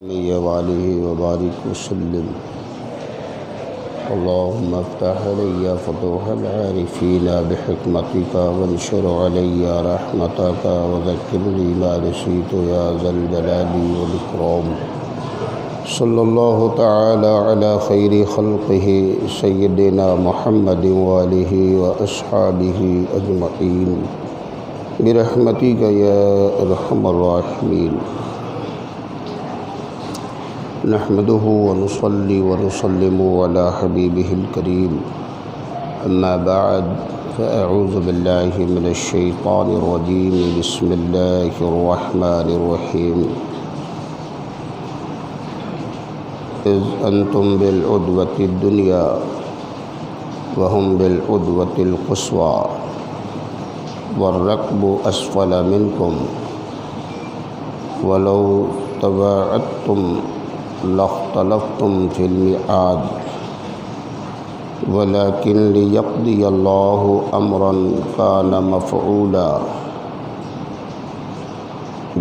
وآلہ وبارک وسلم اللهم افتح علی فتوح العارفین بحکمتک وانشر علی رحمتک وذکرنی ما نسیت یا ذا الجلال والإکرام صلی اللہ تعالی علی خیر خلقہ سیدنا محمد وآلہ واصحابہ اجمعین برحمتک یا ارحم الراحمین نحمده ونصلي ونسلم على حبيبه الكريم أما بعد فأعوذ بالله من الشيطان الرجيم بسم الله الرحمن الرحيم إذ أنتم بالعدوة الدنيا وهم بالعدوة القصوى والركب أسفل منكم ولو تواعدتم لاختلفتم في الميعاد ولكن ليقضي الله أمرا كان مفعولا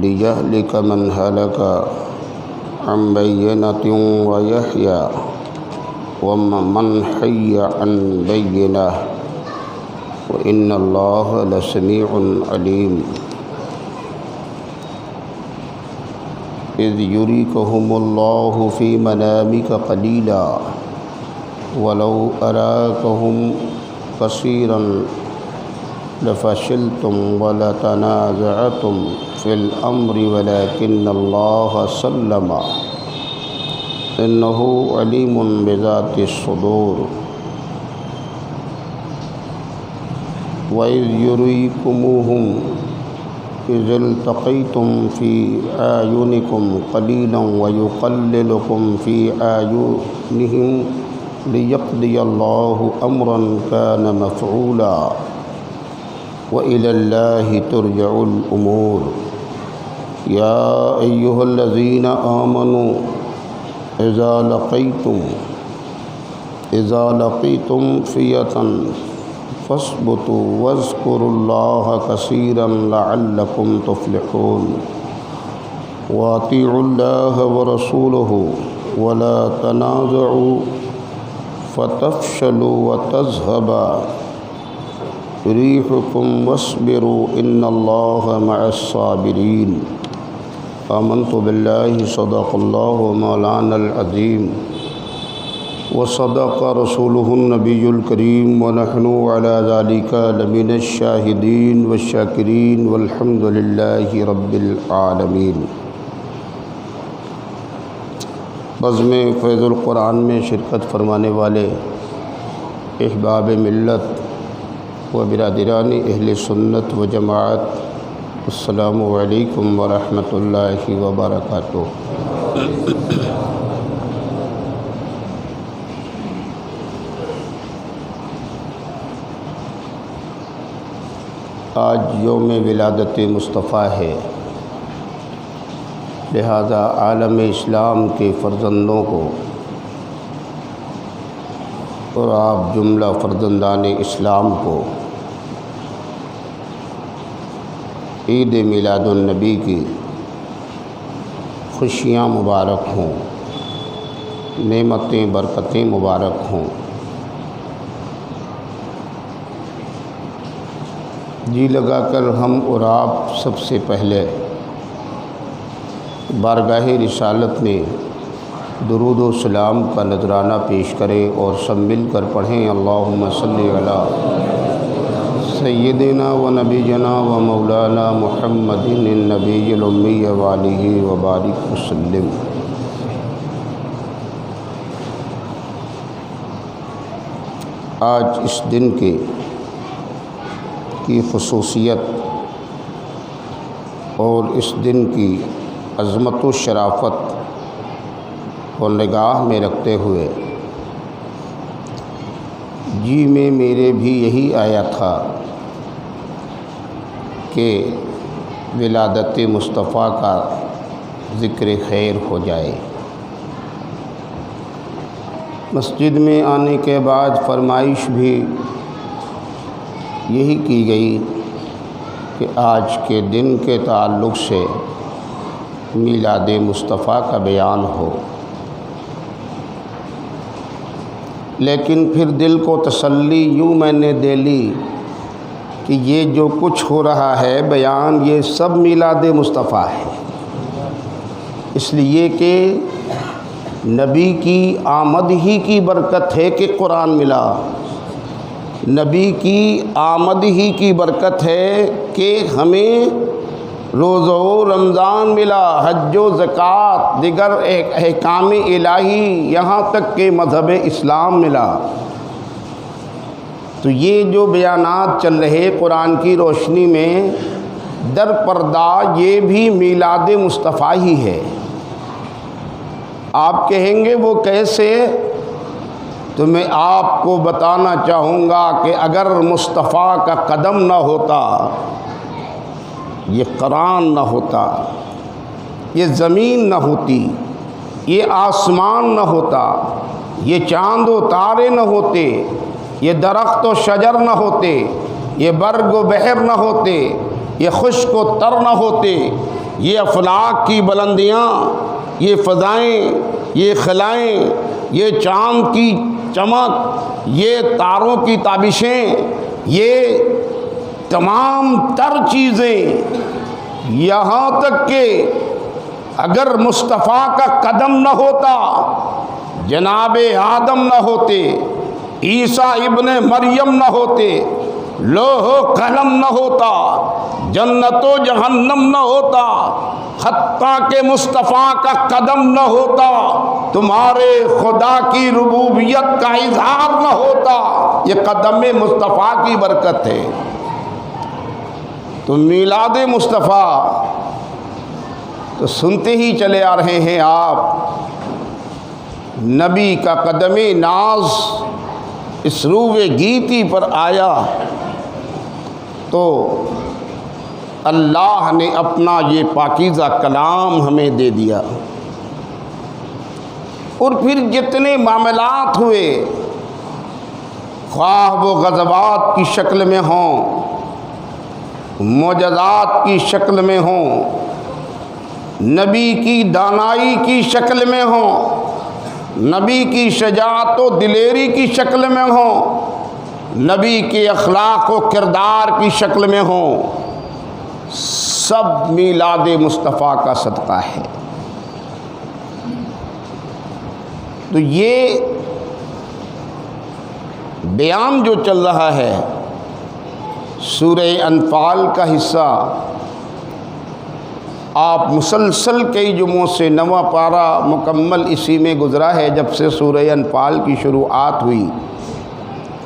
ليهلك من هلك عن بينة ويحيى ومن حي عن بينة وإن الله لسميع عليم إذ يريكهم الله في منامك قليلا ولو أراكهم كثيرا لفشلتم ولتنازعتم في الأمر ولكن الله سلم إنه عليم بذات الصدور وإذ يريكموهم إذ التقيتم في أعينكم قليلا ويقللكم في أعينهم ليقضي الله أمرا كان مفعولا وإلى الله ترجع الأمور يا أيها الذين آمنوا إذا لقيتم فئة فاثبتوا واذكروا الله كثيرا لعلكم تفلحون وأطيعوا الله ورسوله ولا تنازعوا فتفشلوا وتذهب ريحكم واصبروا إن الله مع الصابرين آمنت بالله صدق الله مولانا العظيم وصدق رسوله النبي الكريم ونحن على ذلك لمن الشاهدين والشاكرين والحمد لله رب العالمين۔ بزم فیض القرآن میں شرکت فرمانے والے احباب ملت و برادران اہل سنت و جماعت، السلام علیکم ورحمۃ اللہ وبرکاتہ۔ آج یوم ولادت مصطفیٰ ہے، لہذا عالم اسلام کے فرزندوں کو اور آپ جملہ فرزندان اسلام کو عید میلاد النبی کی خوشیاں مبارک ہوں، نعمتیں برکتیں مبارک ہوں۔ جی لگا کر ہم اور آپ سب سے پہلے بارگاہ رسالت میں درود و سلام کا نذرانہ پیش کریں اور سب مل کر پڑھیں اللہم صلی علی سیدنا و نبینا و مولانا محمد النبی الامی وآلہ وبارک وسلم۔ آج اس دن کی خصوصیت اور اس دن کی عظمت و شرافت کو نگاہ میں رکھتے ہوئے جی میں میرے بھی یہی آیا تھا کہ ولادت مصطفیٰ کا ذکر خیر ہو جائے۔ مسجد میں آنے کے بعد فرمائش بھی یہی کی گئی کہ آج کے دن کے تعلق سے میلاد مصطفیٰ کا بیان ہو، لیکن پھر دل کو تسلی یوں میں نے دے لی کہ یہ جو کچھ ہو رہا ہے بیان، یہ سب میلاد مصطفیٰ ہے، اس لیے کہ نبی کی آمد ہی کی برکت ہے کہ قرآن ملا، نبی کی آمد ہی کی برکت ہے کہ ہمیں روزہ و رمضان ملا، حج و زکوٰۃ، دیگر احکام الہی، یہاں تک کہ مذہب اسلام ملا۔ تو یہ جو بیانات چل رہے قرآن کی روشنی میں، در پردہ یہ بھی میلاد مصطفیٰ ہی ہے۔ آپ کہیں گے وہ کیسے؟ تو میں آپ کو بتانا چاہوں گا کہ اگر مصطفیٰ کا قدم نہ ہوتا، یہ قرآن نہ ہوتا، یہ زمین نہ ہوتی، یہ آسمان نہ ہوتا، یہ چاند و تارے نہ ہوتے، یہ درخت و شجر نہ ہوتے، یہ برگ و بحر نہ ہوتے، یہ خشک و تر نہ ہوتے، یہ افلاک کی بلندیاں، یہ فضائیں، یہ خلائیں، یہ چاند کی چمک، یہ تاروں کی تابشیں، یہ تمام تر چیزیں، یہاں تک کہ اگر مصطفیٰ کا قدم نہ ہوتا، جناب آدم نہ ہوتے، عیسیٰ ابن مریم نہ ہوتے، لوح و قلم نہ ہوتا، جنت و جہنم نہ ہوتا، حتیٰ کہ مصطفیٰ کا قدم نہ ہوتا، تمہارے خدا کی ربوبیت کا اظہار نہ ہوتا، یہ قدم مصطفیٰ کی برکت ہے۔ تو میلاد مصطفیٰ تو سنتے ہی چلے آ رہے ہیں آپ، نبی کا قدم ناز اس روئے گیتی پر آیا تو اللہ نے اپنا یہ پاکیزہ کلام ہمیں دے دیا، اور پھر جتنے معاملات ہوئے، خواہ وہ غزوات کی شکل میں ہوں، معجزات کی شکل میں ہوں، نبی کی دانائی کی شکل میں ہوں، نبی کی شجاعت و دلیری کی شکل میں ہوں، نبی کے اخلاق و کردار کی شکل میں ہوں، سب میلاد مصطفیٰ کا صدقہ ہے۔ تو یہ بیان جو چل رہا ہے سورہ انفال کا حصہ، آپ مسلسل کئی جمعوں سے 9واں پارہ مکمل اسی میں گزرا ہے جب سے سورہ انفال کی شروعات ہوئی،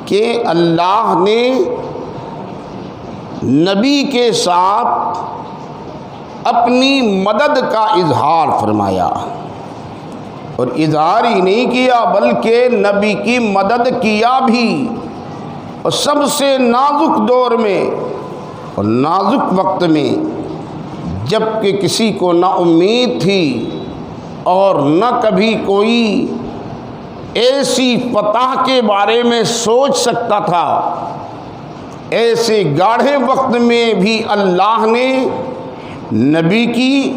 کہ اللہ نے نبی کے ساتھ اپنی مدد کا اظہار فرمایا، اور اظہار ہی نہیں کیا بلکہ نبی کی مدد کیا بھی، اور سب سے نازک دور میں اور نازک وقت میں، جب کہ کسی کو نہ امید تھی اور نہ کبھی کوئی ایسی فتح کے بارے میں سوچ سکتا تھا، ایسے گاڑھے وقت میں بھی اللہ نے نبی کی،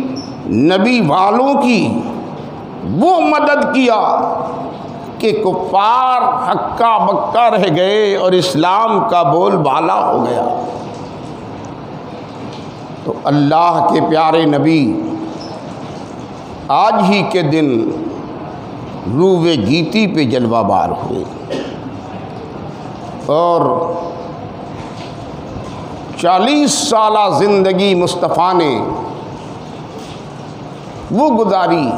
نبی والوں کی وہ مدد کیا کہ کفار ہکا بکا رہ گئے اور اسلام کا بول بالا ہو گیا۔ تو اللہ کے پیارے نبی آج ہی کے دن روئے گیتی پہ جلوہ بار ہوئے، اور 40 سالہ زندگی مصطفیٰ نے وہ گزاری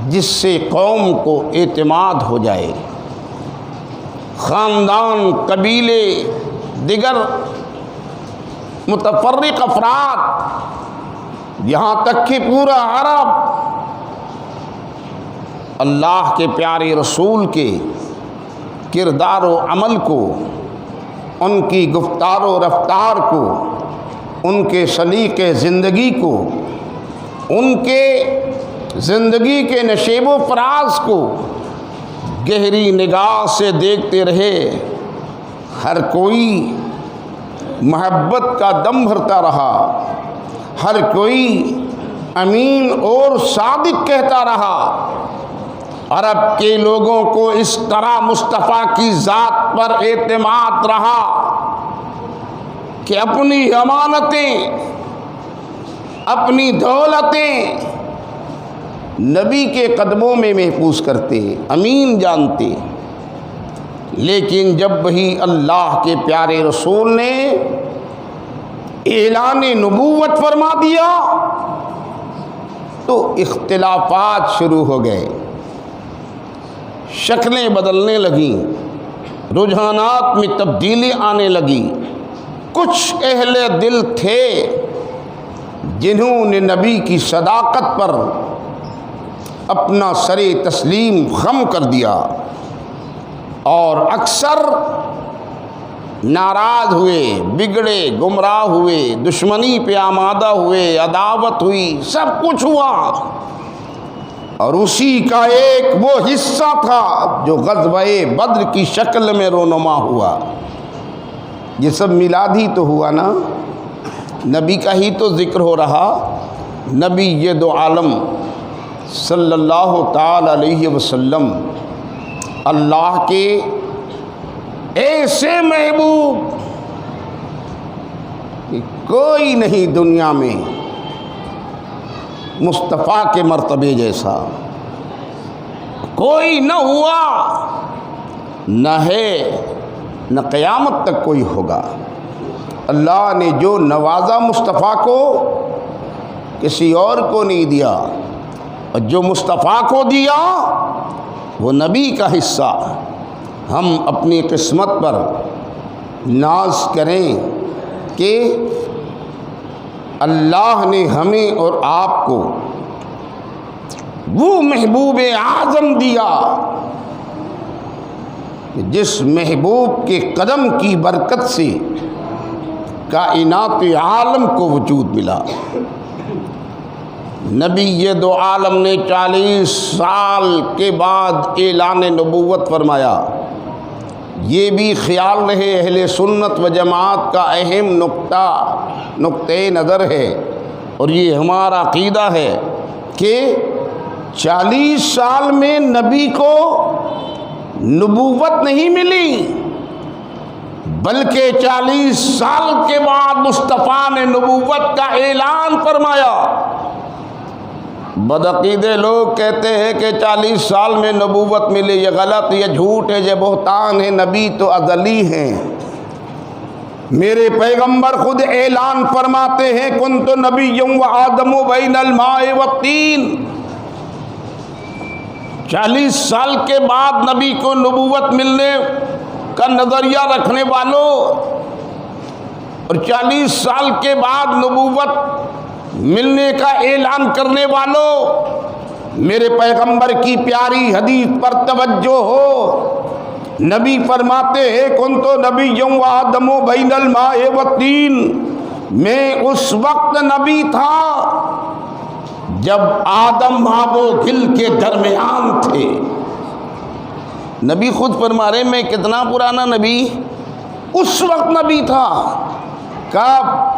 جس سے قوم کو اعتماد ہو جائے، خاندان، قبیلے، دیگر متفرق افراد، یہاں تک کہ پورا عرب اللہ کے پیارے رسول کے کردار و عمل کو، ان کی گفتار و رفتار کو، ان کے سلیقہ زندگی کو، ان کے زندگی کے نشیب و فراز کو گہری نگاہ سے دیکھتے رہے۔ ہر کوئی محبت کا دم بھرتا رہا، ہر کوئی امین اور صادق کہتا رہا۔ عرب کے لوگوں کو اس طرح مصطفیٰ کی ذات پر اعتماد رہا کہ اپنی امانتیں، اپنی دولتیں نبی کے قدموں میں محفوظ کرتے، امین جانتے۔ لیکن جب وہی اللہ کے پیارے رسول نے اعلان نبوت فرما دیا تو اختلافات شروع ہو گئے، شکلیں بدلنے لگیں، رجحانات میں تبدیلی آنے لگی۔ کچھ اہل دل تھے جنہوں نے نبی کی صداقت پر اپنا سر تسلیم خم کر دیا، اور اکثر ناراض ہوئے، بگڑے، گمراہ ہوئے، دشمنی پہ آمادہ ہوئے، عداوت ہوئی، سب کچھ ہوا۔ اور اسی کا ایک وہ حصہ تھا جو غزوہ بدر کی شکل میں رونما ہوا۔ یہ سب میلاد ہی تو ہوا نا، نبی کا ہی تو ذکر ہو رہا۔ نبی یہ دو عالم صلی اللہ تعالی علیہ وسلم اللہ کے ایسے محبوب کہ کوئی نہیں دنیا میں مصطفیٰ کے مرتبے جیسا، کوئی نہ ہوا، نہ ہے، نہ قیامت تک کوئی ہوگا۔ اللہ نے جو نوازا مصطفیٰ کو کسی اور کو نہیں دیا، اور جو مصطفیٰ کو دیا وہ نبی کا حصہ۔ ہم اپنی قسمت پر ناز کریں کہ اللہ نے ہمیں اور آپ کو وہ محبوب اعظم دیا جس محبوب کے قدم کی برکت سے کائنات عالم کو وجود ملا۔ نبی یہ دو عالم نے 40 سال کے بعد اعلان نبوت فرمایا۔ یہ بھی خیال رہے اہل سنت و جماعت کا اہم نقطۂ نظر ہے، اور یہ ہمارا عقیدہ ہے کہ 40 سال میں نبی کو نبوت نہیں ملی، بلکہ 40 سال کے بعد مصطفیٰ نے نبوت کا اعلان فرمایا۔ بدعقیدے لوگ کہتے ہیں کہ 40 سال میں نبوت ملی، یہ غلط، یہ جھوٹ ہے، یہ بہتان ہے۔ نبی تو ازلی ہیں، میرے پیغمبر خود اعلان فرماتے ہیں کنت نبی و آدم بین الماء والطین۔ 40 سال کے بعد نبی کو نبوت ملنے کا نظریہ رکھنے والوں، اور 40 سال کے بعد نبوت ملنے کا اعلان کرنے والوں، میرے پیغمبر کی پیاری حدیث پر توجہ ہو۔ نبی فرماتے ہیں کنت نبی و آدم بین الماء والطین، میں اس وقت نبی تھا جب آدم آب و گل کے درمیان تھے۔ نبی خود فرما رہے میں کتنا پرانا نبی، اس وقت نبی تھا۔ کب؟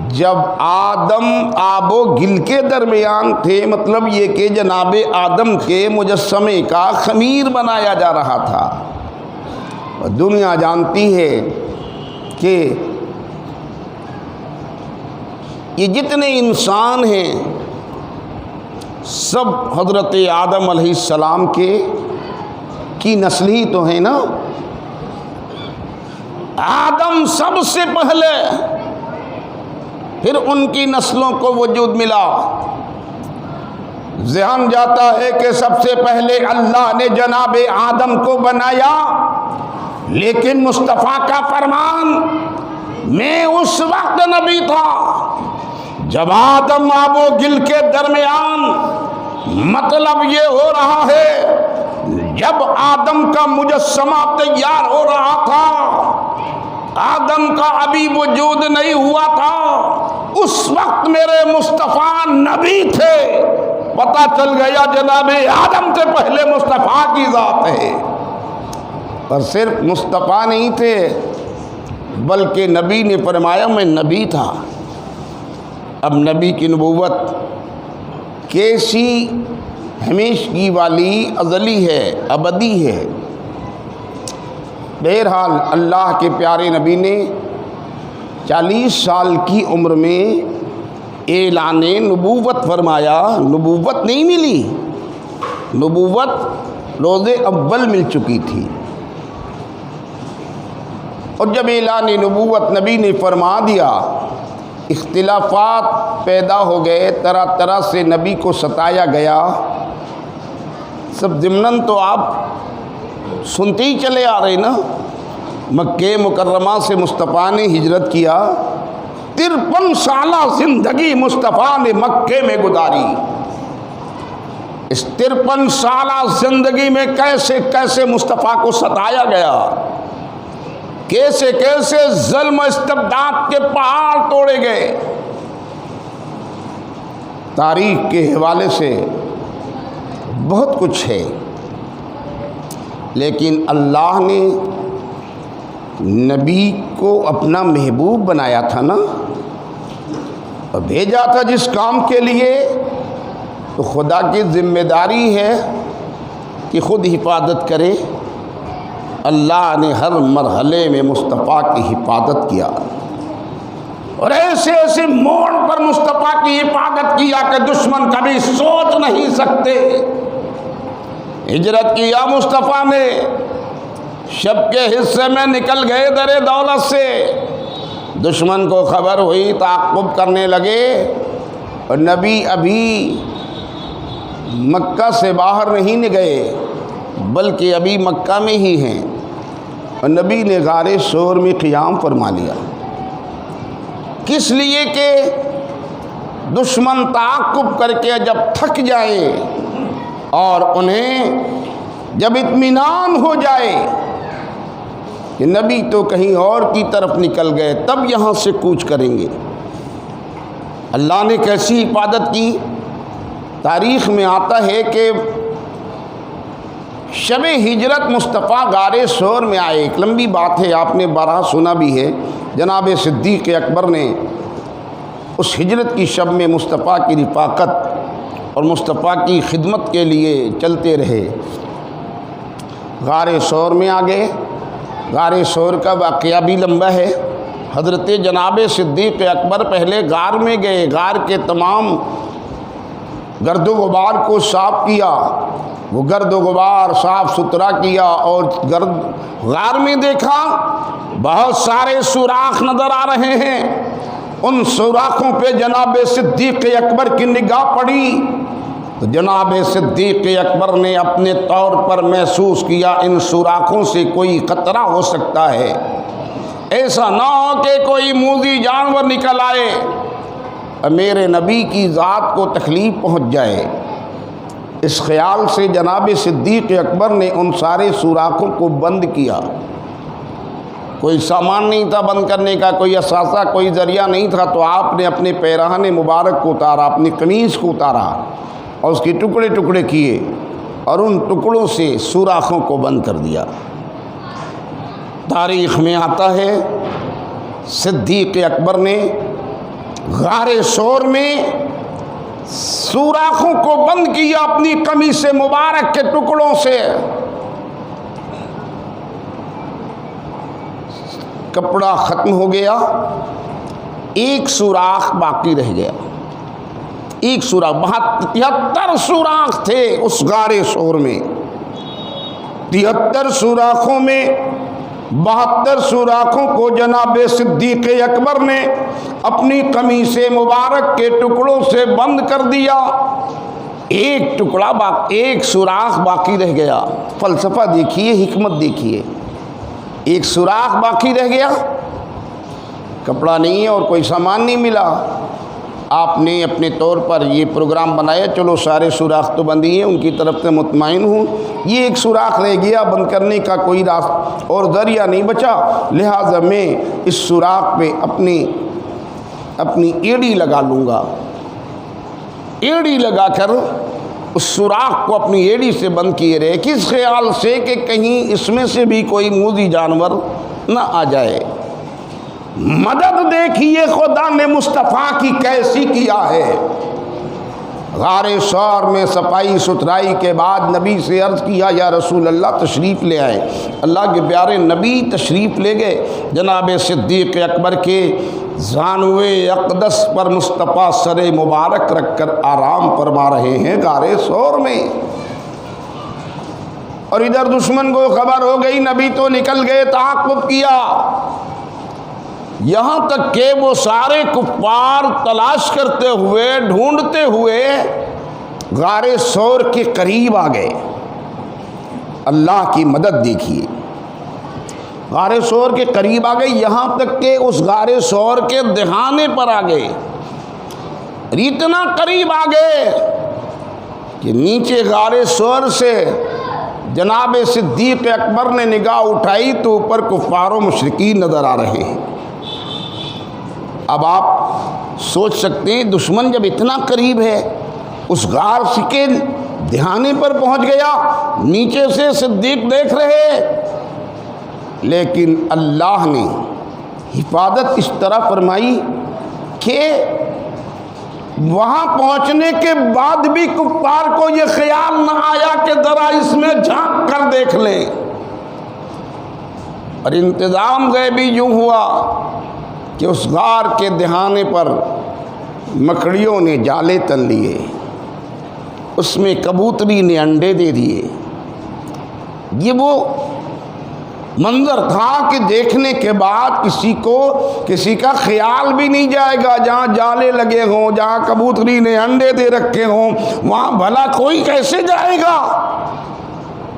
جب آدم آب و گل کے درمیان تھے، مطلب یہ کہ جناب آدم کے مجسمے کا خمیر بنایا جا رہا تھا۔ دنیا جانتی ہے کہ یہ جتنے انسان ہیں سب حضرت آدم علیہ السلام کی نسل ہی تو ہیں نا۔ آدم سب سے پہلے، پھر ان کی نسلوں کو وجود ملا۔ ذہن جاتا ہے کہ سب سے پہلے اللہ نے جناب آدم کو بنایا، لیکن مصطفیٰ کا فرمان میں اس وقت نبی تھا جب آدم آب و گل کے درمیان، مطلب یہ ہو رہا ہے جب آدم کا مجسمہ تیار ہو رہا تھا، آدم کا ابھی وجود نہیں ہوا تھا، اس وقت میرے مصطفیٰ نبی تھے۔ پتہ چل گیا جناب آدم سے پہلے مصطفیٰ کی ذات ہے۔ اور صرف مصطفیٰ نہیں تھے بلکہ نبی نے فرمایا میں نبی تھا۔ اب نبی کی نبوت کیسی ہمیشگی والی ازلی ہے، ابدی ہے۔ بہرحال اللہ کے پیارے نبی نے 40 سال کی عمر میں اعلان نبوت فرمایا۔ نبوت نہیں ملی، نبوت روز اول مل چکی تھی، اور جب اعلان نبوت نبی نے فرما دیا، اختلافات پیدا ہو گئے، طرح طرح سے نبی کو ستایا گیا۔ سب ضمناً تو آپ سنتے ہی چلے آ رہے نا، مکہ مکرمہ سے مصطفیٰ نے ہجرت کیا، 53 سالہ زندگی مصطفیٰ نے مکے میں گزاری۔ اس 53 سالہ زندگی میں کیسے کیسے مصطفیٰ کو ستایا گیا، کیسے کیسے ظلم و استبداد کے پہاڑ توڑے گئے۔ تاریخ کے حوالے سے بہت کچھ ہے، لیکن اللہ نے نبی کو اپنا محبوب بنایا تھا نا، اور بھیجا تھا جس کام کے لیے، تو خدا کی ذمہ داری ہے کہ خود حفاظت کرے۔ اللہ نے ہر مرحلے میں مصطفیٰ کی حفاظت کیا، اور ایسے ایسے موڑ پر مصطفیٰ کی حفاظت کیا کہ دشمن کبھی سوچ نہیں سکتے۔ ہجرت کیا مصطفیٰ نے، شب کے حصے میں نکل گئے در دولت سے، دشمن کو خبر ہوئی، تعاقب کرنے لگے، اور نبی ابھی مکہ سے باہر نہیں گئے بلکہ ابھی مکہ میں ہی ہیں، اور نبی نے غار ثور میں قیام فرما لیا۔ کس لیے کہ دشمن تعاقب کر کے جب تھک جائے اور انہیں جب اطمینان ہو جائے کہ نبی تو کہیں اور کی طرف نکل گئے، تب یہاں سے کوچ کریں گے۔ اللہ نے کیسی حفاظت کی؟ تاریخ میں آتا ہے کہ شب ہجرت مصطفیٰ غار ثور میں آئے۔ ایک لمبی بات ہے، آپ نے بارہا سنا بھی ہے، جناب صدیق اکبر نے اس ہجرت کی شب میں مصطفیٰ کی رفاقت اور مصطفیٰ کی خدمت کے لیے چلتے رہے۔ غار ثور میں آ گئے۔ غار ثور کا واقعہ بھی لمبا ہے۔ حضرت جناب صدیق اکبر پہلے غار میں گئے، غار کے تمام گرد و غبار کو صاف کیا، وہ گرد و غبار صاف ستھرا کیا، اور غار میں دیکھا بہت سارے سوراخ نظر آ رہے ہیں۔ ان سوراخوں پہ جناب صدیق اکبر کی نگاہ پڑی تو جناب صدیق اکبر نے اپنے طور پر محسوس کیا ان سوراخوں سے کوئی خطرہ ہو سکتا ہے، ایسا نہ ہو کہ کوئی موذی جانور نکل آئے اور میرے نبی کی ذات کو تکلیف پہنچ جائے۔ اس خیال سے جناب صدیق اکبر نے ان سارے سوراخوں کو بند کیا۔ کوئی سامان نہیں تھا بند کرنے کا، کوئی اثاثہ، کوئی ذریعہ نہیں تھا، تو آپ نے اپنے پیراہن مبارک کو اتارا، اپنی قمیص کو اتارا اور اس کے ٹکڑے ٹکڑے کیے، اور ان ٹکڑوں سے سوراخوں کو بند کر دیا۔ تاریخ میں آتا ہے صدیق اکبر نے غار ثور میں سوراخوں کو بند کیا اپنی قمیص مبارک کے ٹکڑوں سے۔ کپڑا ختم ہو گیا، ایک سوراخ باقی رہ گیا، ایک سوراخ۔ 73 سوراخ تھے اس غار ثور میں۔ 73 سوراخوں میں 72 سوراخوں کو جناب صدیق اکبر نے اپنی قمیص مبارک کے ٹکڑوں سے بند کر دیا، ایک سوراخ باقی رہ گیا۔ فلسفہ دیکھیے، حکمت دیکھیے، ایک سوراخ باقی رہ گیا، کپڑا نہیں ہے اور کوئی سامان نہیں ملا۔ آپ نے اپنے طور پر یہ پروگرام بنایا، چلو سارے سوراخ تو بند ہی ہیں، ان کی طرف سے مطمئن ہوں، یہ ایک سوراخ رہ گیا، بند کرنے کا کوئی راستہ اور ذریعہ نہیں بچا، لہٰذا میں اس سوراخ پہ اپنی ایڑی لگا لوں گا۔ ایڑی لگا کر اس سوراخ کو اپنی ایڑی سے بند کیے رہے، کس خیال سے کہ کہیں اس میں سے بھی کوئی موذی جانور نہ آ جائے۔ مدد دیکھیے خدا نے مصطفیٰ کی کیسی کیا ہے۔ غار ثور میں صفائی ستھرائی کے بعد نبی سے عرض کیا یا رسول اللہ تشریف لے آئے۔ اللہ کے پیارے نبی تشریف لے گئے، جناب صدیق اکبر کے زانوے اقدس پر مصطفیٰ سر مبارک رکھ کر آرام فرما رہے ہیں غار ثور میں، اور ادھر دشمن کو خبر ہو گئی، نبی تو نکل گئے، تعاقب کیا، یہاں تک کہ وہ سارے کفار تلاش کرتے ہوئے ڈھونڈتے ہوئے غار ثور کے قریب آ گئے۔ اللہ کی مدد دیکھیے، غار ثور کے قریب آ گئے، یہاں تک کہ اس غار ثور کے دہانے پر آ گئے، اتنا قریب آ گئے کہ نیچے غار ثور سے جناب صدیق اکبر نے نگاہ اٹھائی تو اوپر کفار و مشرکین نظر آ رہے ہیں۔ اب آپ سوچ سکتے ہیں دشمن جب اتنا قریب ہے، اس غار کے دہانے پر پہنچ گیا، نیچے سے صدیق دیکھ رہے، لیکن اللہ نے حفاظت اس طرح فرمائی کہ وہاں پہنچنے کے بعد بھی کفار کو یہ خیال نہ آیا کہ ذرا اس میں جھانک کر دیکھ لیں، اور انتظام غیبی یوں ہوا کہ اس غار کے دہانے پر مکڑیوں نے جالے تن لیے، اس میں کبوتری نے انڈے دے دیے۔ یہ وہ منظر تھا کہ دیکھنے کے بعد کسی کا خیال بھی نہیں جائے گا، جہاں جالے لگے ہوں، جہاں کبوتری نے انڈے دے رکھے ہوں، وہاں بھلا کوئی کیسے جائے گا؟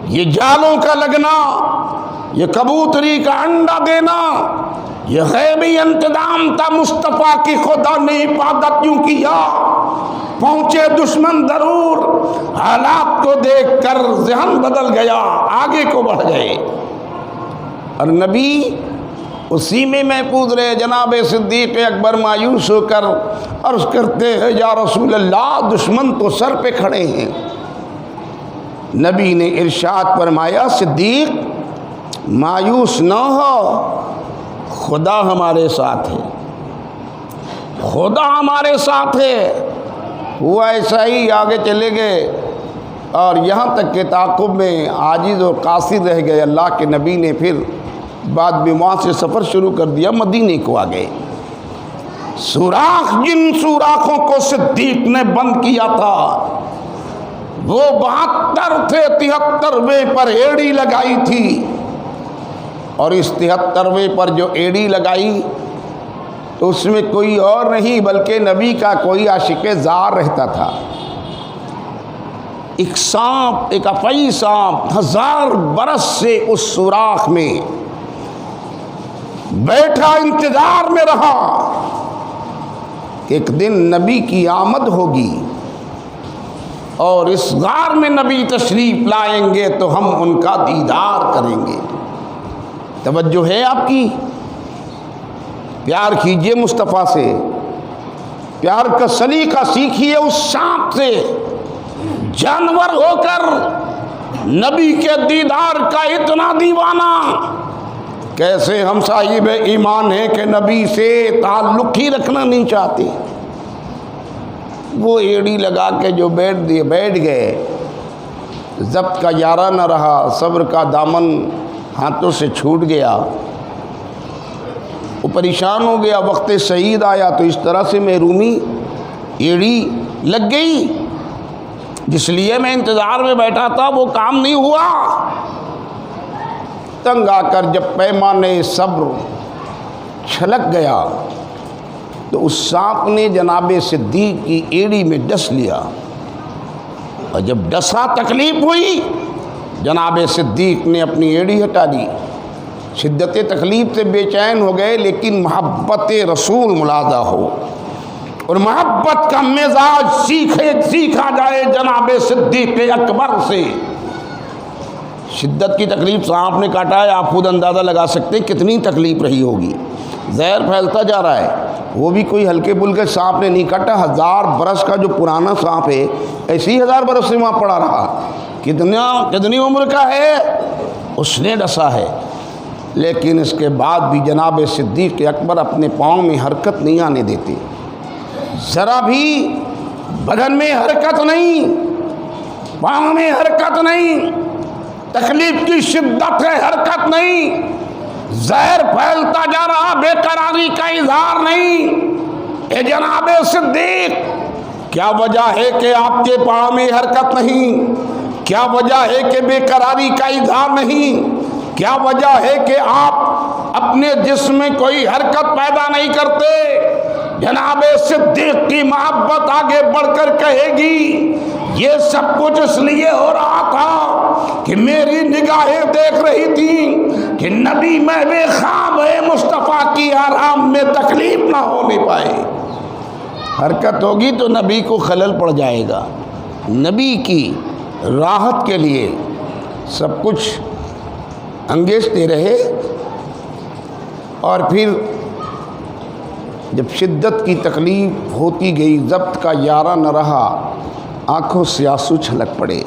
یہ جالوں کا لگنا، یہ کبوتری کا انڈا دینا، یہ غیبی انتظام تھا مصطفیٰ کی، خدا نے حفاظت یوں کیا۔ پہنچے دشمن ضرور، حالات کو دیکھ کر ذہن بدل گیا، آگے کو بڑھ گئے، اور نبی اسی میں محفوظ رہے۔ جناب صدیق اکبر مایوس ہو کر عرض کرتے ہیں یا رسول اللہ دشمن تو سر پہ کھڑے ہیں۔ نبی نے ارشاد فرمایا صدیق مایوس نہ ہو، خدا ہمارے ساتھ ہے، خدا ہمارے ساتھ ہے۔ ہوا ایسا ہی، آگے چلے گئے، اور یہاں تک کہ تعاقب میں عاجز اور قاصر رہ گئے۔ اللہ کے نبی نے پھر بعد میں وہاں سے سفر شروع کر دیا، مدینے کو آ گئے۔ سوراخ جن سوراخوں کو صدیق نے بند کیا تھا وہ 72 تھے، 73ویں پر ایڑی لگائی تھی، اور اس 73ویں پر جو ایڑی لگائی تو اس میں کوئی اور نہیں بلکہ نبی کا کوئی عاشق زار رہتا تھا۔ ایک سانپ، ایک افعی سانپ 1000 برس سے اس سوراخ میں بیٹھا انتظار میں رہا کہ ایک دن نبی کی آمد ہوگی اور اس غار میں نبی تشریف لائیں گے تو ہم ان کا دیدار کریں گے۔ توجہ ہے آپ کی؟ پیار کیجئے مصطفیٰ سے، پیار کا سلیقہ سیکھیے اس سانپ سے، جانور ہو کر نبی کے دیدار کا اتنا دیوانہ، کیسے ہم صاحب ایمان ہیں کہ نبی سے تعلق ہی رکھنا نہیں چاہتے۔ وہ ایڑی لگا کے جو بیٹھ گئے، ضبط کا یارہ نہ رہا، صبر کا دامن ہاتھوں سے چھوٹ گیا، وہ پریشان ہو گیا۔ وقت شہید آیا تو اس طرح سے محرومی، ایڑی لگ گئی، جس لیے میں انتظار میں بیٹھا تھا وہ کام نہیں ہوا۔ تنگ آ کر جب پیمانے صبر چھلک گیا تو اس سانپ نے جناب صدیق کی ایڑی میں ڈس لیا، اور جب ڈسا تکلیف ہوئی، جناب صدیق نے اپنی ایڑی ہٹا دی۔ شدت تکلیف سے بے چین ہو گئے، لیکن محبت رسول ملاحظہ ہو اور محبت کا مزاج سیکھا جائے جناب صدیق اکبر سے۔ شدت کی تکلیف، سانپ نے کاٹا ہے، آپ خود اندازہ لگا سکتے ہیں کتنی تکلیف رہی ہوگی، زہر پھیلتا جا رہا ہے۔ وہ بھی کوئی ہلکے پھلکے سانپ نے نہیں کاٹا، 1000 برس کا جو پرانا سانپ ہے، ایسے ہی 1000 برس سے وہاں پڑا رہا۔ کتنی عمر کا ہے، اس نے ڈسا ہے، لیکن اس کے بعد بھی جناب صدیق اکبر اپنے پاؤں میں حرکت نہیں آنے دیتے، ذرا بھی بدن میں حرکت نہیں، پاؤں میں حرکت نہیں، تکلیف کی شدت ہے حرکت نہیں، زہر پھیلتا جا رہا بے قراری کا اظہار نہیں۔ اے جناب صدیق، کیا وجہ ہے کہ آپ کے پاؤں میں حرکت نہیں؟ کیا وجہ ہے کہ بے قراری کا اظہار نہیں؟ کیا وجہ ہے کہ آپ اپنے جسم میں کوئی حرکت پیدا نہیں کرتے؟ جناب صدیق کی محبت آگے بڑھ کر کہے گی یہ سب کچھ اس لیے ہو رہا تھا کہ میری نگاہیں دیکھ رہی تھیں کہ نبی محو خواب ہے مصطفیٰ کی آرام میں تکلیف نہ ہونے پائے۔ حرکت ہوگی تو نبی کو خلل پڑ جائے گا، نبی کی راحت کے لیے سب کچھ انگیزتے رہے۔ اور پھر جب شدت کی تکلیف ہوتی گئی، ضبط کا یارہ نہ رہا، آنکھوں سے آنسو چھلک پڑے۔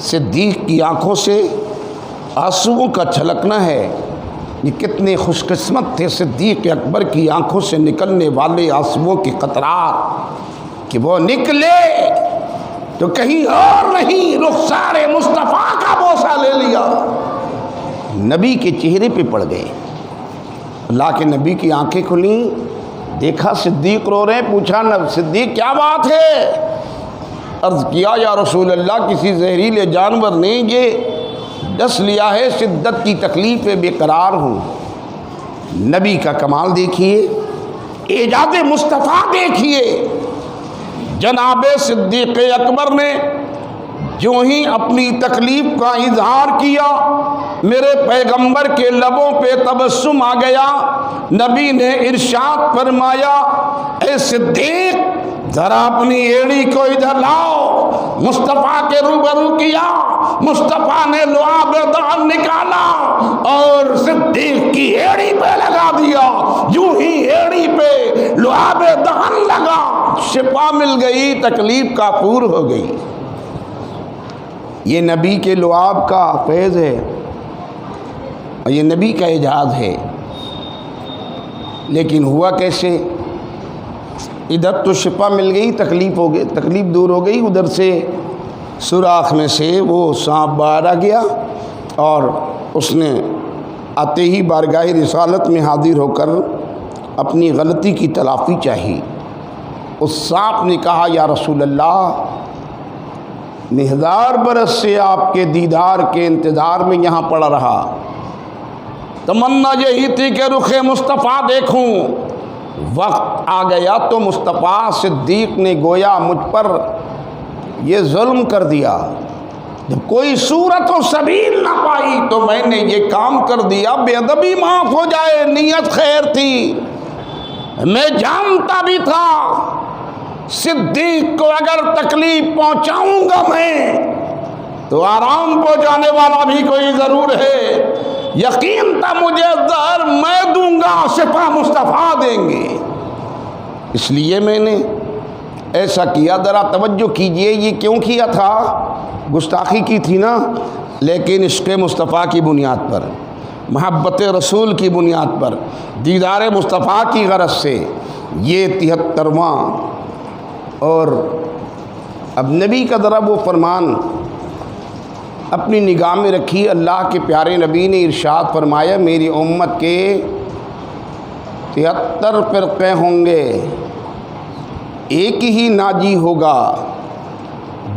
صدیق کی آنکھوں سے آنسوؤں کا چھلکنا ہے، یہ کتنے خوش قسمت تھے صدیق اکبر کی آنکھوں سے نکلنے والے آنسوؤں کے قطرات کہ وہ نکلے تو کہیں اور نہیں، رخسار مصطفیٰ کا بوسہ لے لیا، نبی کے چہرے پہ پڑ گئے۔ اللہ کے نبی کی آنکھیں کھلیں، دیکھا صدیق رو رہے ہیں، پوچھا صدیق کیا بات ہے؟ عرض کیا یا رسول اللہ کسی زہریلے جانور نے یہ ڈس لیا ہے، شدت کی تکلیف ہے، بے قرار ہوں۔ نبی کا کمال دیکھیے، اعجاز مصطفیٰ دیکھیے۔ جناب صدیق اکبر نے جو ہی اپنی تکلیف کا اظہار کیا، میرے پیغمبر کے لبوں پہ تبسم آ گیا۔ نبی نے ارشاد فرمایا اے صدیق ذرا اپنی ایڑی کو ادھر لاؤ۔ مصطفیٰ کے روبرو کیا، مصطفیٰ نے لعاب دہن نکالا اور صدیق کی ایڑی پہ لگا دیا۔ یوں ہی ایڑی پہ لعاب دہن لگا، شفا مل گئی، تکلیف کافور ہو گئی۔ یہ نبی کے لعاب کا فیض ہے اور یہ نبی کا اعجاز ہے۔ لیکن ہوا کیسے؟ ادھر تو شفا مل گئی، تکلیف دور ہو گئی، ادھر سے سوراخ میں سے وہ سانپ باہر آ گیا اور اس نے آتے ہی بارگاہ رسالت میں حاضر ہو کر اپنی غلطی کی تلافی چاہی۔ اس سانپ نے کہا یا رسول اللہ میں 1000 برس سے آپ کے دیدار کے انتظار میں یہاں پڑا رہا، تمنا یہی تھی کہ رخ مصطفیٰ دیکھوں، وقت آ گیا تو مصطفیٰ صدیق نے گویا مجھ پر یہ ظلم کر دیا، جب کوئی صورت و سبیل نہ پائی تو میں نے یہ کام کر دیا، بے ادبی معاف ہو جائے، نیت خیر تھی، میں جانتا بھی تھا صدیق کو اگر تکلیف پہنچاؤں گا میں تو آرام پہنچانے والا بھی کوئی ضرور ہے، یقین تھا مجھے زہر میں دوں گا، شفا مصطفیٰ دیں گے، اس لیے میں نے ایسا کیا۔ ذرا توجہ کیجئے یہ کیوں کیا تھا؟ گستاخی کی تھی نا، لیکن عشق مصطفیٰ کی بنیاد پر، محبت رسول کی بنیاد پر، دیدار مصطفیٰ کی غرض سے یہ 73واں۔ اور اب نبی کا ذرا وہ فرمان اپنی نگاہ میں رکھی۔ اللہ کے پیارے نبی نے ارشاد فرمایا میری امت کے 73 فرقے ہوں گے، ایک ہی ناجی ہوگا،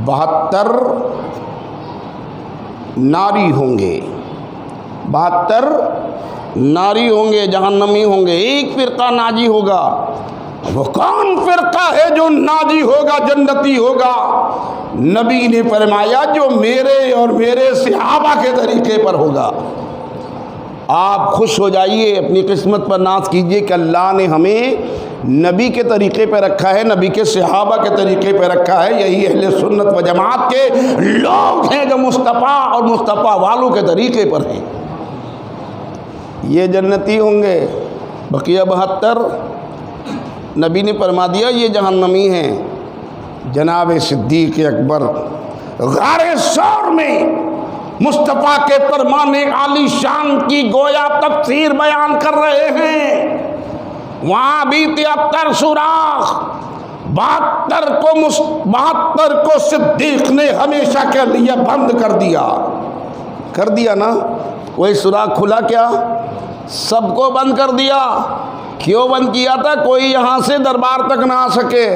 72 ناری ہوں گے، 72 ناری ہوں گے، جہنمی ہوں گے، ایک فرقہ ناجی ہوگا۔ وہ کون فرقہ ہے جو ناجی ہوگا، جنتی ہوگا؟ نبی نے فرمایا جو میرے اور میرے صحابہ کے طریقے پر ہوگا۔ آپ خوش ہو جائیے، اپنی قسمت پر ناز کیجئے کہ اللہ نے ہمیں نبی کے طریقے پہ رکھا ہے، نبی کے صحابہ کے طریقے پہ رکھا ہے۔ یہی اہل سنت و جماعت کے لوگ ہیں جو مصطفیٰ اور مصطفیٰ والوں کے طریقے پر ہیں، یہ جنتی ہوں گے۔ بقیہ 72 نبی نے فرما دیا یہ جہنمی ہیں۔ جناب صدیق اکبر غار ثور میں مصطفیٰ کے فرمان عالی شان کی گویا تفسیر بیان کر رہے ہیں، وہاں بھی 73 سوراخ، 72 کو صدیق نے ہمیشہ کے لیے بند کر دیا نا۔ کوئی سوراخ کھلا کیا؟ سب کو بند کر دیا۔ کیوں بند کیا تھا؟ کوئی یہاں سے دربار تک نہ آ سکے،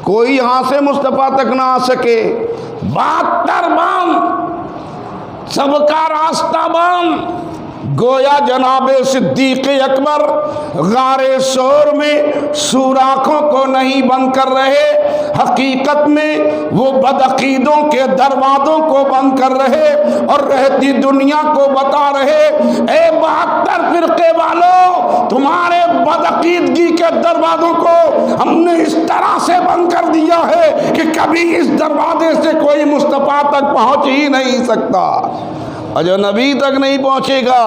کوئی یہاں سے مصطفیٰ تک نہ آ سکے۔ 72 بند، سب کا راستہ بند۔ گویا جناب صدیق اکبر غار ثور میں سوراخوں کو نہیں بند کر رہے، حقیقت میں وہ بدعقیدوں کے دروازوں کو بند کر رہے اور رہتی دنیا کو بتا رہے، اے 72 فرقے والوں، تمہارے بدعقیدگی کے دروازوں کو ہم نے اس طرح سے بند کر دیا ہے کہ کبھی اس دروازے سے کوئی مصطفیٰ تک پہنچ ہی نہیں سکتا، اور جو نبی تک نہیں پہنچے گا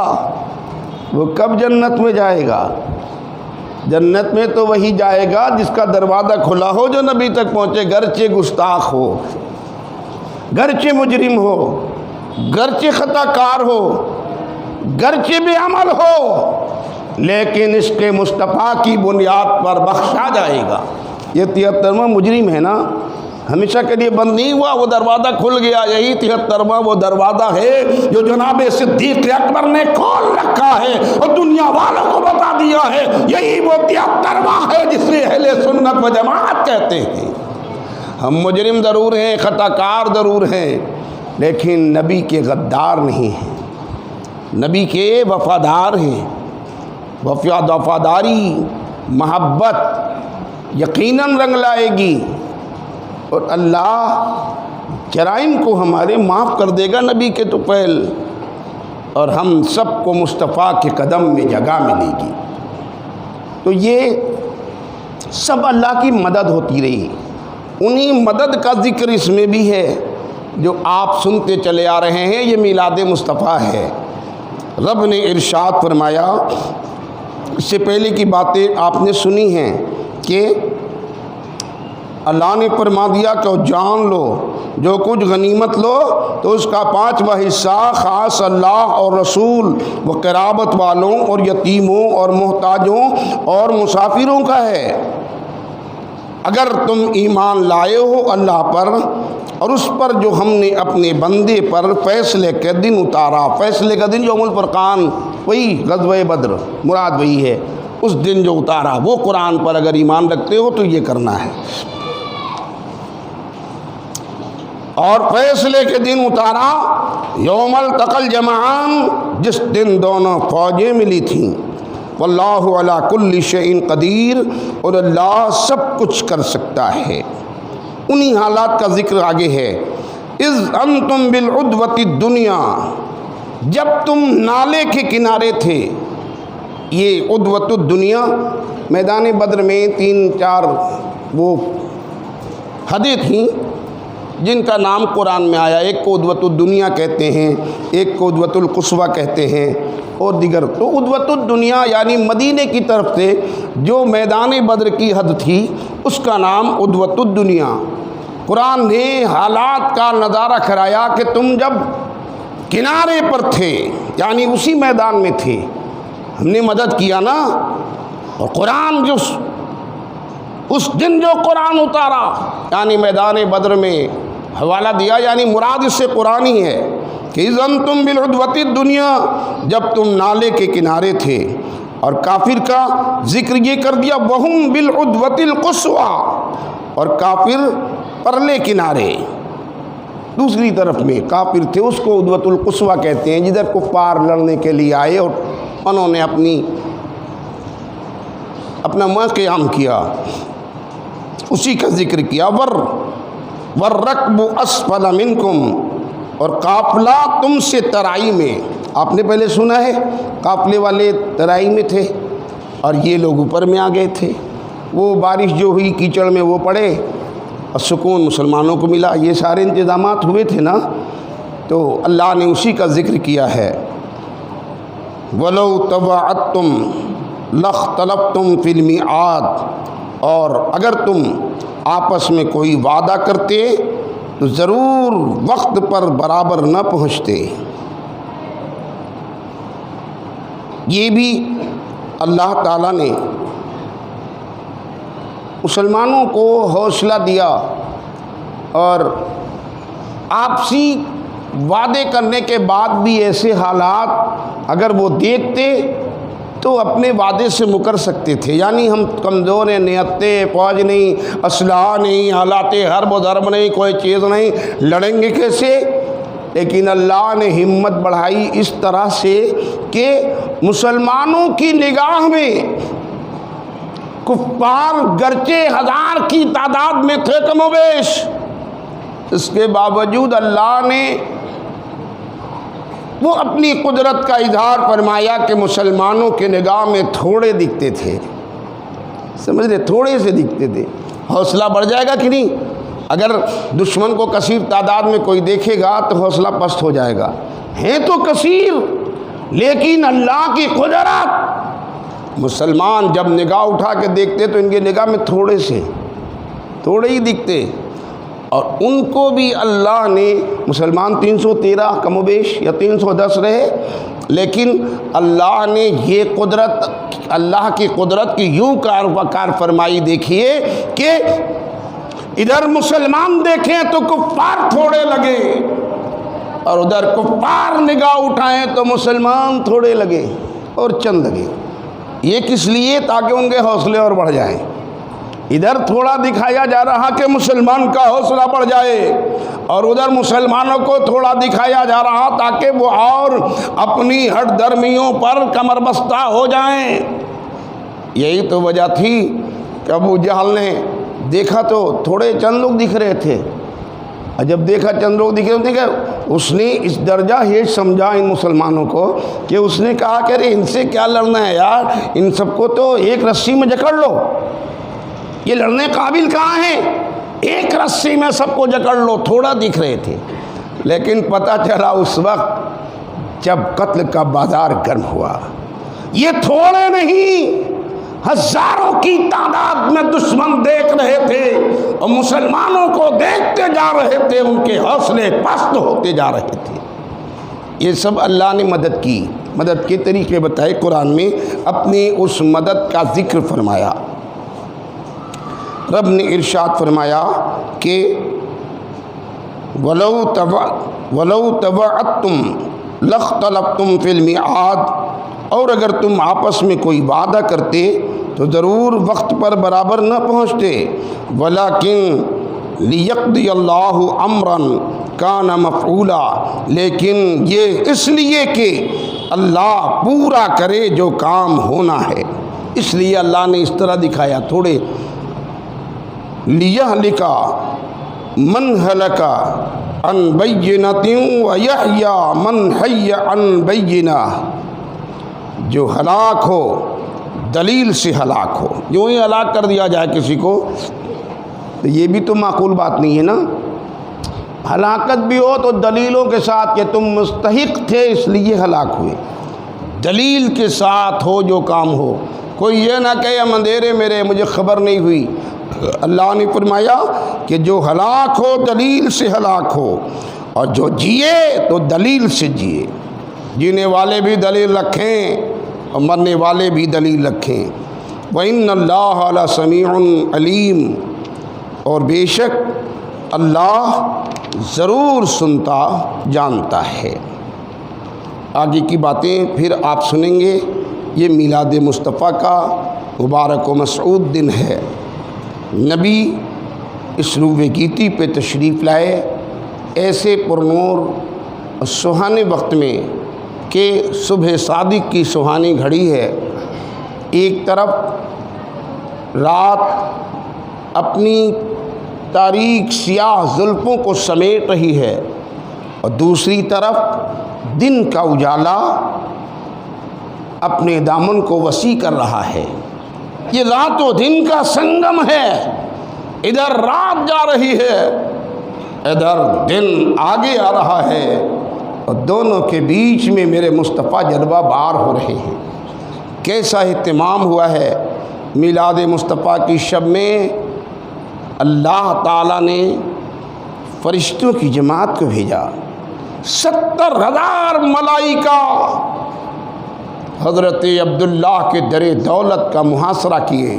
وہ کب جنت میں جائے گا؟ جنت میں تو وہی جائے گا جس کا دروازہ کھلا ہو، جو نبی تک پہنچے، گرچہ گستاخ ہو، گرچہ مجرم ہو، گرچہ خطا کار ہو، گرچہ بے عمل ہو، لیکن عشق مصطفیٰ کی بنیاد پر بخشا جائے گا۔ یہ 73واں مجرم ہے نا، ہمیشہ کے لیے بند نہیں ہوا، وہ دروازہ کھل گیا۔ یہی 73واں وہ دروازہ ہے جو جناب صدیق اکبر نے کھول رکھا ہے اور دنیا والوں کو بتا دیا ہے۔ یہی وہ 73واں ہے جسے اہل سنت و جماعت کہتے ہیں۔ ہم مجرم ضرور ہیں، خطا کار ضرور ہیں، لیکن نبی کے غدار نہیں ہیں، نبی کے وفادار ہیں۔ وفاداری، محبت یقیناً رنگ لائے گی، اور اللہ جرائم کو ہمارے معاف کر دے گا نبی کے طفیل، اور ہم سب کو مصطفیٰ کے قدم میں جگہ ملے گی۔ تو یہ سب اللہ کی مدد ہوتی رہی، انہی مدد کا ذکر اس میں بھی ہے جو آپ سنتے چلے آ رہے ہیں۔ یہ میلاد مصطفیٰ ہے۔ رب نے ارشاد فرمایا، اس سے پہلے کی باتیں آپ نے سنی ہیں کہ اللہ نے فرما دیا کہ جان لو جو کچھ غنیمت لو تو اس کا 5واں حصہ خاص اللہ اور رسول و قرابت والوں اور یتیموں اور محتاجوں اور مسافروں کا ہے۔ اگر تم ایمان لائے ہو اللہ پر اور اس پر جو ہم نے اپنے بندے پر فیصلے کے دن اتارا، فیصلے کا دن یوم الفرقان، وہی غزوہ بدر مراد وہی ہے، اس دن جو اتارا وہ قرآن پر اگر ایمان رکھتے ہو تو یہ کرنا ہے۔ اور فیصلے کے دن اتارا یوم التقى الجمعان، جس دن دونوں فوجیں ملی تھیں۔ واللہ علی کل شیء قدیر، اور اللہ سب کچھ کر سکتا ہے۔ انہی حالات کا ذکر آگے ہے۔ اذ انتم بالعدوۃ الدنیا، جب تم نالے کے کنارے تھے۔ یہ عدوۃ الدنیا میدان بدر میں 3-4 وہ حدیں تھیں جن کا نام قرآن میں آیا۔ ایک کو عدوۃ الدنیا کہتے ہیں، ایک کو عدوۃ القصویٰ کہتے ہیں، اور دیگر۔ تو عدوۃ الدنیا یعنی مدینے کی طرف سے جو میدان بدر کی حد تھی اس کا نام عدوۃ الدنیا۔ قرآن نے حالات کا نظارہ کرایا کہ تم جب کنارے پر تھے یعنی اسی میدان میں تھے، ہم نے مدد کیا نا، اور قرآن جو اس دن جو قرآن اتارا یعنی میدان بدر میں حوالہ دیا، یعنی مراد اس سے قرآن ہی ہے کہ اذ انتم بالعدوۃ الدنیا، جب تم نالے کے کنارے تھے۔ اور کافر کا ذکر یہ کر دیا وہم بالعدوۃ القصویٰ، اور کافر پرلے کنارے دوسری طرف میں کافر تھے، اس کو عدوۃ القصویٰ کہتے ہیں، جدھر کفار لڑنے کے لیے آئے اور انہوں نے اپنا قیام کیا، اسی کا ذکر کیا۔ والرکب اسفل منکم، اور قافلہ تم سے ترائی میں۔ آپ نے پہلے سنا ہے قافلے والے ترائی میں تھے اور یہ لوگ اوپر میں آ گئے تھے۔ وہ بارش جو ہوئی کیچڑ میں وہ پڑے اور سکون مسلمانوں کو ملا، یہ سارے انتظامات ہوئے تھے نا، تو اللہ نے اسی کا ذکر کیا ہے۔ وَلَوْ تَوَعَدْتُمْ لَاخْتَلَفْتُمْ فِي الْمِيعَادِ، اور اگر تم آپس میں کوئی وعدہ کرتے تو ضرور وقت پر برابر نہ پہنچتے۔ یہ بھی اللہ تعالیٰ نے مسلمانوں کو حوصلہ دیا اور آپسی وعدے کرنے کے بعد بھی ایسے حالات اگر وہ دیکھتے تو اپنے وعدے سے مکر سکتے تھے. یعنی ہم کمزور ہیں، نیتیں، فوج نہیں، اسلحہ نہیں، حالات حرب و ضرب نہیں، کوئی چیز نہیں، لڑیں گے کیسے؟ لیکن اللہ نے ہمت بڑھائی اس طرح سے کہ مسلمانوں کی نگاہ میں کفار گرچہ ہزار کی تعداد میں تھے کم و بیش، اس کے باوجود اللہ نے وہ اپنی قدرت کا اظہار فرمایا کہ مسلمانوں کے نگاہ میں تھوڑے دکھتے تھے. سمجھ رہے؟ تھوڑے سے دکھتے تھے. حوصلہ بڑھ جائے گا کہ نہیں؟ اگر دشمن کو کثیر تعداد میں کوئی دیکھے گا تو حوصلہ پست ہو جائے گا. ہیں تو کثیر لیکن اللہ کی قدرت، مسلمان جب نگاہ اٹھا کے دیکھتے تو ان کے نگاہ میں تھوڑے ہی دکھتے. اور ان کو بھی اللہ نے، مسلمان 313 کم و بیش یا 310 رہے، لیکن اللہ نے یہ قدرت، اللہ کی قدرت کی یوں کار فرمائی دیکھیے کہ ادھر مسلمان دیکھیں تو کفار تھوڑے لگے اور ادھر کفار نگاہ اٹھائیں تو مسلمان تھوڑے لگے اور چند لگے. یہ کس لیے؟ تاکہ ان کے حوصلے اور بڑھ جائیں. ادھر تھوڑا دکھایا جا رہا کہ مسلمان کا حوصلہ بڑھ جائے اور ادھر مسلمانوں کو تھوڑا دکھایا جا رہا تاکہ وہ اور اپنی ہٹ درمیوں پر کمر بستہ ہو جائیں. یہی تو وجہ تھی کہ ابو جہل نے دیکھا تو تھوڑے چند لوگ دکھ رہے تھے، اور جب دیکھا چند لوگ دکھ رہے تھے اس نے اس درجہ یہ سمجھا ان مسلمانوں کو کہ اس نے کہا کہ ارے ان سے کیا لڑنا ہے یار، ان سب کو تو ایک رسی میں جکڑ لو، یہ لڑنے قابل کہاں ہیں، ایک رسی میں سب کو جکڑ لو. تھوڑا دکھ رہے تھے، لیکن پتہ چلا اس وقت جب قتل کا بازار گرم ہوا، یہ تھوڑے نہیں، ہزاروں کی تعداد میں دشمن دیکھ رہے تھے اور مسلمانوں کو دیکھتے جا رہے تھے، ان کے حوصلے پست ہوتے جا رہے تھے. یہ سب اللہ نے مدد کی، مدد کے طریقے بتائے قرآن میں، اپنی اس مدد کا ذکر فرمایا. رب نے ارشاد فرمایا کہ وَلَوْ تَوَعَدْتُمْ لَاخْتَلَفْتُمْ فِي الْمِيعَادِ، اور اگر تم آپس میں کوئی وعدہ کرتے تو ضرور وقت پر برابر نہ پہنچتے. وَلَكِنْ لِيَقْضِيَ اللَّهُ أَمْرًا كَانَ مَفْعُولًا، لیکن یہ اس لیے کہ اللہ پورا کرے جو کام ہونا ہے، اس لیے اللہ نے اس طرح دکھایا. تھوڑے لِيَهْلِكَ مَنْ هَلَكَ عَنْ بَيِّنَةٍ وَيَحْيَىٰ مَنْ حَيَّ عَنْ بَيِّنَةٍ، جو ہلاک ہو دلیل سے ہلاک ہو. یوں ہی ہلاک کر دیا جائے کسی کو تو یہ بھی تو معقول بات نہیں ہے نا. ہلاکت بھی ہو تو دلیلوں کے ساتھ کہ تم مستحق تھے اس لیے ہلاک ہوئے، دلیل کے ساتھ ہو جو کام ہو. کوئی یہ نہ کہے ہم اندھیرے میرے مجھے خبر نہیں ہوئی. اللہ نے فرمایا کہ جو ہلاک ہو دلیل سے ہلاک ہو، اور جو جیے تو دلیل سے جیے. جینے والے بھی دلیل رکھیں اور مرنے والے بھی دلیل رکھیں. وَإِنَّ اللَّهَ لَسَمِيعٌ عَلِيمٌ، اور بے شک اللہ ضرور سنتا جانتا ہے. آگے کی باتیں پھر آپ سنیں گے. یہ میلاد مصطفیٰ کا مبارک و مسعود دن ہے. نبی اس روح گیتی پہ تشریف لائے ایسے پرنور اور سہانے وقت میں کہ صبح صادق کی سہانی گھڑی ہے. ایک طرف رات اپنی تاریک سیاہ زلفوں کو سمیٹ رہی ہے اور دوسری طرف دن کا اجالا اپنے دامن کو وسیع کر رہا ہے. یہ رات و دن کا سنگم ہے. ادھر رات جا رہی ہے، ادھر دن آگے آ رہا ہے، اور دونوں کے بیچ میں میرے مصطفیٰ جلوہ بار ہو رہے ہیں. کیسا اہتمام ہوا ہے میلاد مصطفیٰ کی شب میں. اللہ تعالیٰ نے فرشتوں کی جماعت کو بھیجا، 70,000 ملائکہ حضرت عبداللہ کے در دولت کا محاصرہ کیے.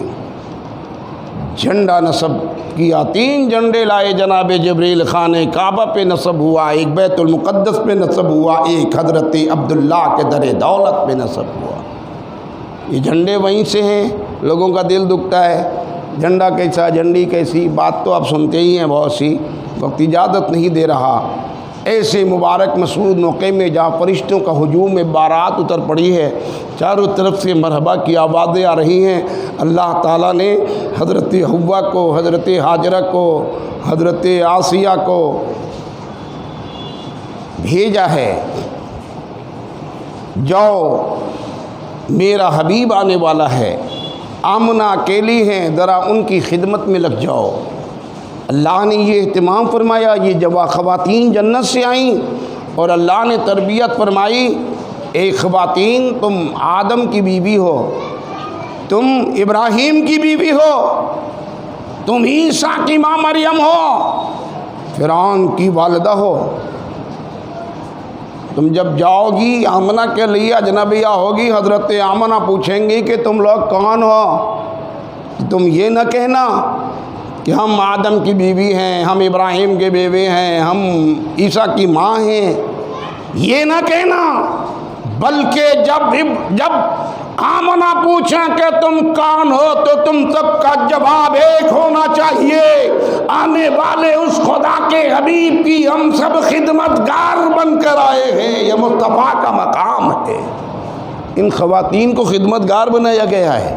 جھنڈا نصب کیا، 3 جھنڈے لائے جناب جبریل، خانہ کعبہ پہ نصب ہوا، ایک بیت المقدس پہ نصب ہوا، ایک حضرت عبداللہ کے در دولت پہ نصب ہوا۔ یہ جھنڈے وہیں سے ہیں، لوگوں کا دل دکھتا ہے، جھنڈا کیسا، جھنڈی کیسی، بات تو آپ سنتے ہی ہیں بہت سی، وقت اجازت نہیں دے رہا۔ ایسے مبارک مسعود موقع میں جہاں فرشتوں کا ہجوم میں بارات اتر پڑی ہے، چاروں طرف سے مرحبا کی آوازیں آ رہی ہیں، اللہ تعالیٰ نے حضرت حوا کو، حضرت ہاجرہ کو، حضرت آسیہ کو بھیجا ہے، جاؤ میرا حبیب آنے والا ہے، آمنہ اکیلی ہیں، ذرا ان کی خدمت میں لگ جاؤ۔ اللہ نے یہ اہتمام فرمایا، یہ جب خواتین جنت سے آئیں اور اللہ نے تربیت فرمائی، اے خواتین تم آدم کی بیوی ہو، تم ابراہیم کی بیوی ہو، تم عیسیٰ کی ماں مریم ہو، فرعون کی والدہ ہو، تم جب جاؤ گی آمنہ کے لیے اجنبیہ ہوگی، حضرت آمنہ پوچھیں گی کہ تم لوگ کون ہو، تم یہ نہ کہنا کہ ہم آدم کی بیوی ہیں، ہم ابراہیم کے بیوے ہیں، ہم عیسیٰ کی ماں ہیں، یہ نہ کہنا، بلکہ جب آمنہ پوچھیں کہ تم کون ہو تو تم سب کا جواب ایک ہونا چاہیے، آنے والے اس خدا کے حبیب کی ہم سب خدمتگار بن کر آئے ہیں، یہ مصطفیٰ کا مقام ہے۔ ان خواتین کو خدمتگار بنایا گیا ہے،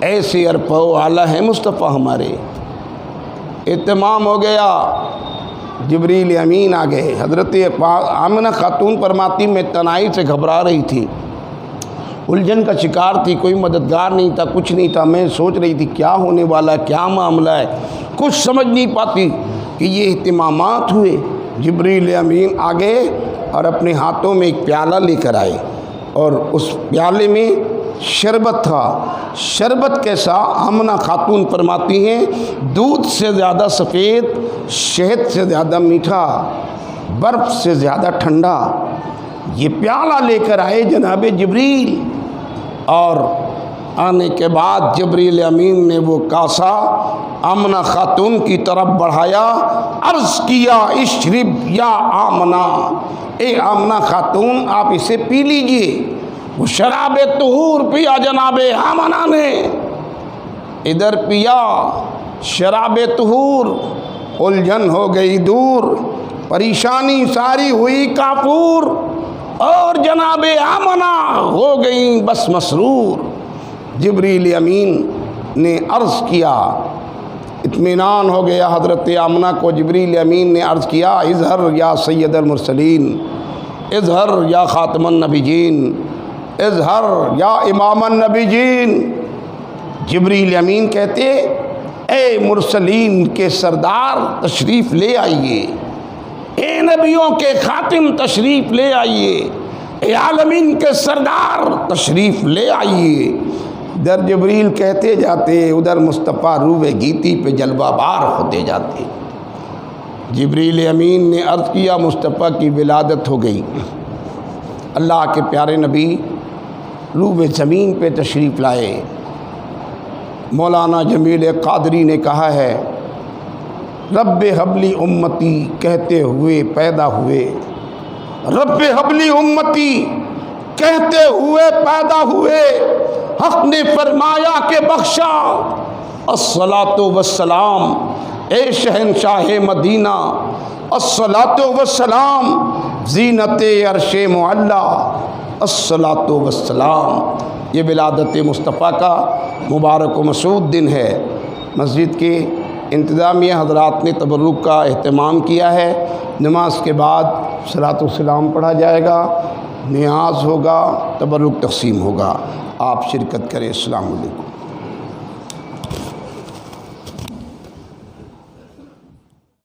ایسے ارپا و اعلیٰ ہے مصطفیٰ ہمارے۔ اہتمام ہو گیا، جبریل امین آ گئے، حضرت آمنہ خاتون فرماتی میں تنہائی سے گھبرا رہی تھی، الجھن کا شکار تھی، کوئی مددگار نہیں تھا، کچھ نہیں تھا، میں سوچ رہی تھی کیا ہونے والا ہے، کیا معاملہ ہے، کچھ سمجھ نہیں پاتی کہ یہ اہتمامات ہوئے۔ جبریل امین آ گئے اور اپنے ہاتھوں میں ایک پیالہ لے کر آئے، اور اس پیالے میں شربت تھا۔ شربت کیسا؟ آمنہ خاتون فرماتی ہیں دودھ سے زیادہ سفید، شہد سے زیادہ میٹھا، برف سے زیادہ ٹھنڈا۔ یہ پیالہ لے کر آئے جناب جبریل، اور آنے کے بعد جبریل امین نے وہ کاسا آمنہ خاتون کی طرف بڑھایا، عرض کیا اشرب یا آمنہ، اے آمنہ خاتون آپ اسے پی لیجئے۔ وہ شراب طہور پیا جناب آمنہ نے، ادھر پیا شراب طہور، الجھن ہو گئی دور، پریشانی ساری ہوئی کافور، اور جناب آمنہ ہو گئی بس مسرور۔ جبریل امین نے عرض کیا، اطمینان ہو گیا حضرت آمنہ کو، جبریل امین نے عرض کیا اظہر یا سید المرسلین، اظہر یا خاتم النبیین، اظہر یا امام النبیین۔ جبریل امین کہتے اے مرسلین کے سردار تشریف لے آئیے، اے نبیوں کے خاتم تشریف لے آئیے، اے عالمین کے سردار تشریف لے آئیے۔ ادھر جبریل کہتے جاتے، ادھر مصطفیٰ روح گیتی پہ جلوہ بار ہوتے جاتے۔ جبریل امین نے عرض کیا مصطفیٰ کی ولادت ہو گئی، اللہ کے پیارے نبی روح زمین پہ تشریف لائے۔ مولانا جمیل قادری نے کہا ہے رب حبلی امتی کہتے ہوئے پیدا ہوئے، رب حبلی امتی کہتے ہوئے پیدا ہوئے، حق نے فرمایا کہ بخشا الصلاۃ والسلام اے شہنشاہ مدینہ، الصلاۃ والسلام زینت عرش معلیٰ، الصلاۃ والسلام۔ یہ ولادت مصطفیٰ کا مبارک و مسعود دن ہے۔ مسجد کے انتظامیہ حضرات نے تبرک کا اہتمام کیا ہے، نماز کے بعد صلاۃ والسلام پڑھا جائے گا، نیاز ہوگا، تبرک تقسیم ہوگا، آپ شرکت کریں۔ السلام علیکم۔